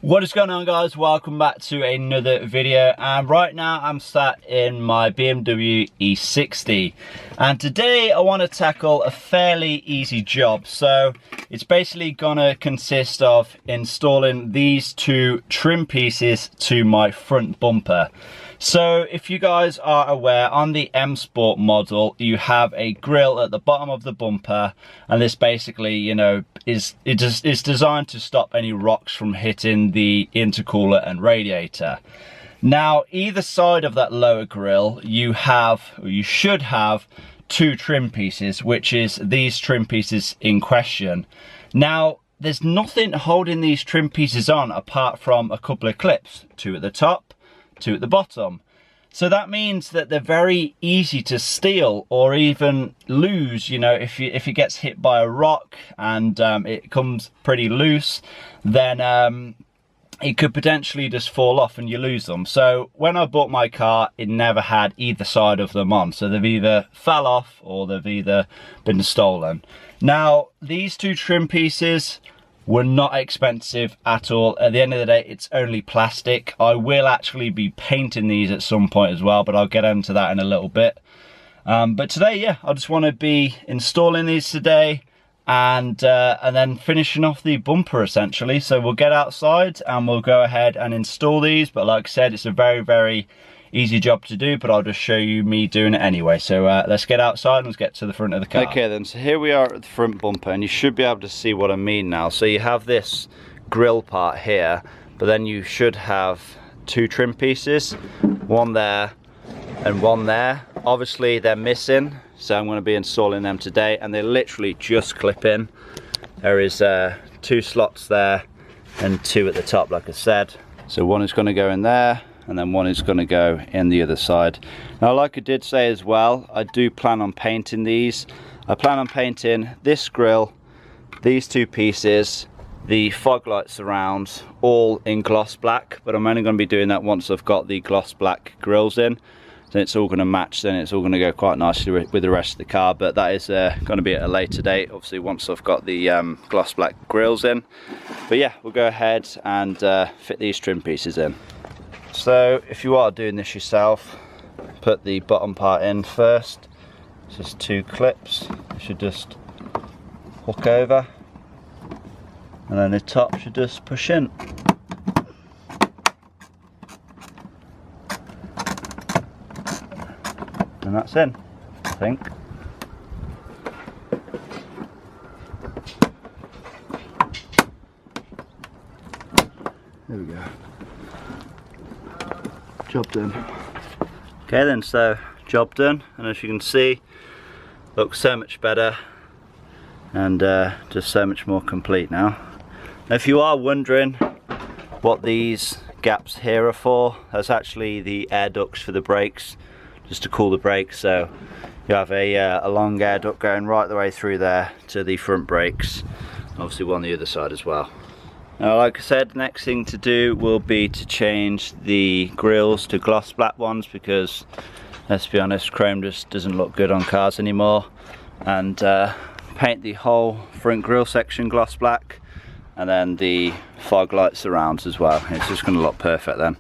What is going on, guys? Welcome back to another video, and right now I'm sat in my BMW E60, and today I want to tackle a fairly easy job. So it's basically gonna consist of installing these two trim pieces to my front bumper. So if you guys are aware, on the M Sport model you have a grille at the bottom of the bumper, and this basically, you know, is designed to stop any rocks from hitting the intercooler and radiator. Now either side of that lower grille you should have two trim pieces, which is these trim pieces in question. Now there's nothing holding these trim pieces on apart from a couple of clips, two at the top, two at the bottom. So that means that they're very easy to steal or even lose. You know, if it gets hit by a rock and it comes pretty loose, then it could potentially just fall off and you lose them. So when I bought my car, it never had either side of them on. So they've either fell off or they've either been stolen. Now these two trim pieces were not expensive at all. At the end of the day, it's only plastic. I will actually be painting these at some point as well, but I'll get into that in a little bit. But today, yeah, I just want to be installing these today and then finishing off the bumper essentially. So we'll get outside and we'll go ahead and install these. But like I said, it's a very, very easy job to do, but I'll just show you me doing it anyway. So let's get outside and let's get to the front of the car. Okay then, so here we are at the front bumper, and you should be able to see what I mean now. So you have this grille part here, but then you should have two trim pieces, one there and one there. Obviously they're missing, so I'm going to be installing them today, and they literally just clip in. There is two slots there and two at the top, like I said. So one is going to go in there, and then one is going to go in the other side. Now, like I did say as well, I do plan on painting these. I plan on painting this grille, these two pieces, the fog light surrounds, all in gloss black, but I'm only going to be doing that once I've got the gloss black grills in. Then it's all going to match, then it's all going to go quite nicely with the rest of the car, but that is going to be at a later date, obviously once I've got the gloss black grills in. But yeah, we'll go ahead and fit these trim pieces in. So if you are doing this yourself, put the bottom part in first. It's just two clips, you should just hook over, and then the top should just push in. And that's in, I think. There we go. Job done. Okay then, so job done, and as you can see, looks so much better and just so much more complete now. Now if you are wondering what these gaps here are for, that's actually the air ducts for the brakes, just to cool the brakes. So you have a long air duct going right the way through there to the front brakes, obviously one on the other side as well. Now, like I said, next thing to do will be to change the grills to gloss black ones, because let's be honest, chrome just doesn't look good on cars anymore, and paint the whole front grille section gloss black, and then the fog light surrounds as well. It's just going to look perfect then.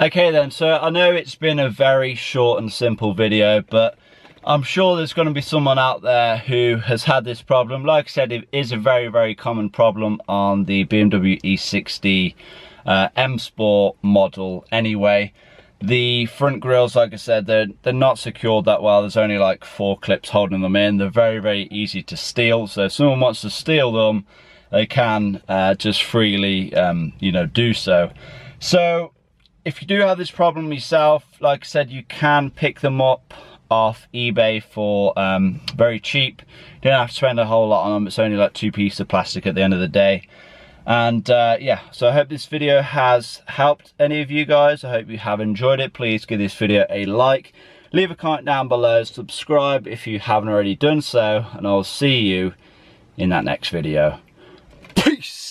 Okay then, so I know it's been a very short and simple video, but I'm sure there's going to be someone out there who has had this problem. Like I said, it is a very, very common problem on the BMW E60 M Sport model anyway. The front grills, like I said, they're not secured that well. There's only like 4 clips holding them in. They're very, very easy to steal. So if someone wants to steal them, they can just freely, you know, do so. So if you do have this problem yourself, like I said, you can pick them up off eBay for very cheap. You don't have to spend a whole lot on them. It's only like 2 pieces of plastic at the end of the day. And yeah, so I hope this video has helped any of you guys. I hope you have enjoyed it. Please give this video a like, leave a comment down below, subscribe if you haven't already done so, and I'll see you in that next video. Peace.